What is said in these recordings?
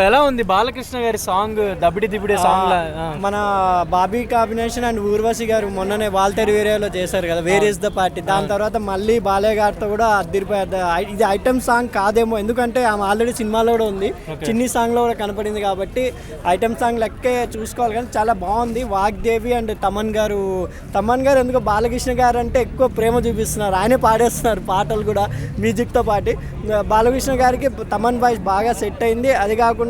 ఎలా ఉంది బాలకృష్ణ గారి సాంగ్ దబిడి దిబిడి సాంగ్ మన బాబీ కాంబినేషన్ అండ్ ఊర్వశి గారు మొన్ననే వాల్తేరు వేరేలో చేశారు కదా, వేర్ ఇస్ ద పార్టీ. దాని తర్వాత మళ్ళీ బాలయ్య గారితో కూడా అద్దరిపోయారు. ఇది ఐటమ్ సాంగ్ కాదేమో, ఎందుకంటే ఆమె ఆల్రెడీ సినిమాలో కూడా ఉంది, చిన్ని సాంగ్లో కూడా కనపడింది కాబట్టి ఐటమ్ సాంగ్ లెక్కే చూసుకోవాలి. కానీ చాలా బాగుంది. వాగ్దేవి అండ్ తమన్ గారు ఎందుకో బాలకృష్ణ గారు అంటే ఎక్కువ ప్రేమ చూపిస్తున్నారు, ఆయనే పాడేస్తున్నారు పాటలు కూడా మ్యూజిక్తో పాటు. బాలకృష్ణ గారికి తమన్ వాయిస్ బాగా సెట్ అయింది. అది కాకుండా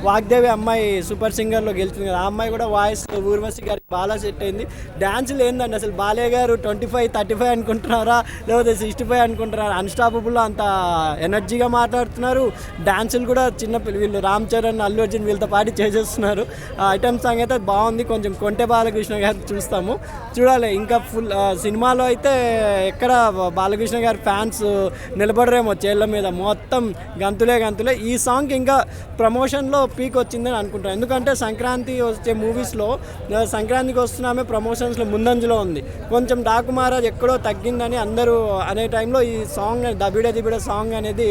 వాగ్దేవి అమ్మాయి సూపర్ సింగర్లో గెలిచింది కదా, ఆ అమ్మాయి కూడా వాయిస్ ఊర్వశి గారికి బాగా సెట్ అయింది. డాన్సులు ఏందండి అసలు, బాలయ్య గారు 25, 35 అనుకుంటున్నారా లేకపోతే 65 అనుకుంటున్నారా? అన్స్టాపబుల్లో అంత ఎనర్జీగా మాట్లాడుతున్నారు. డాన్సులు కూడా వీళ్ళు రామ్ చరణ్, అల్లు అర్జున్ వీళ్ళతో పాటు చేసేస్తున్నారు. ఐటమ్ సాంగ్ అయితే బాగుంది. కొంచెం కొంటె బాలకృష్ణ గారు చూస్తాము, చూడాలి. ఇంకా ఫుల్ సినిమాలో అయితే ఎక్కడ బాలకృష్ణ గారి ఫ్యాన్స్ నిలబడరేమో చేళ్ళ మీద, మొత్తం గంతులే. ఈ సాంగ్ ఇంకా ప్రమోషన్లో పీక్ వచ్చిందని అనుకుంటాను. ఎందుకంటే సంక్రాంతి వచ్చే మూవీస్లో సంక్రాంతికి వస్తున్నామే ప్రమోషన్స్లో ముందంజలో ఉంది. కొంచెం డాకు మహారాజ్ ఎక్కడో తగ్గిందని అందరూ అనే టైంలో ఈ సాంగ్ దబిడే సాంగ్ అనేది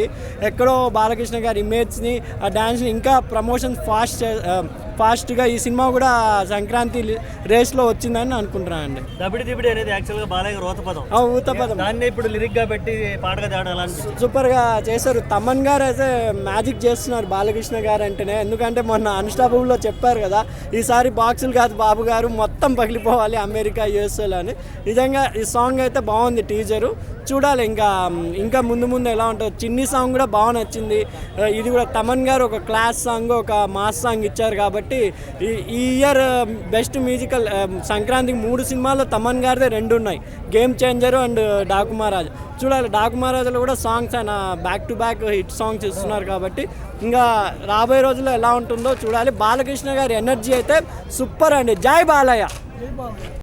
ఎక్కడో బాలకృష్ణ గారి ఇమేజ్ని, ఆ డ్యాన్స్ని ఇంకా ప్రమోషన్ ఫాస్ట్గా ఈ సినిమా కూడా సంక్రాంతి రేస్లో వచ్చిందని అనుకుంటున్నాను అండి. దబిడి దిబిడి అనేది యాక్చువల్గా బాలయ్య ఊతపదం, దాన్ని ఇప్పుడు లిరిక్గా పెట్టి పాటగా తేడాలని సూపర్గా చేశారు. తమన్ గారు అయితే మ్యాజిక్ చేస్తున్నారు బాలకృష్ణ గారు అంటేనే. ఎందుకంటే మొన్న అన్స్టాపబుల్లో చెప్పారు కదా, ఈసారి బాక్సులు కాదు బాబు గారు, మొత్తం పగిలిపోవాలి అమెరికా యూఎస్ఏలో అని. నిజంగా ఈ సాంగ్ అయితే బాగుంది, టీజరు చూడాలి. ఇంకా ముందు ఎలా ఉంటుందో. చిన్ని సాంగ్ కూడా బాగా నచ్చింది. ఇది కూడా తమన్ గారు ఒక క్లాస్ సాంగ్, ఒక మాస్ సాంగ్ ఇచ్చారు కాబట్టి ఈ ఇయర్ బెస్ట్ మ్యూజికల్ సంక్రాంతికి 3 సినిమాల్లో తమన్ గారిదే 2 ఉన్నాయి, game changer and Daaku Maharaj. చూడాలి, డాకు మహారాజ్లో కూడా సాంగ్స్ ఆయన back to back hit songs ఇస్తున్నారు కాబట్టి ఇంకా రాబోయే రోజుల్లో ఎలా ఉంటుందో చూడాలి. బాలకృష్ణ గారి ఎనర్జీ అయితే సూపర్ అండి. జై బాలయ్య.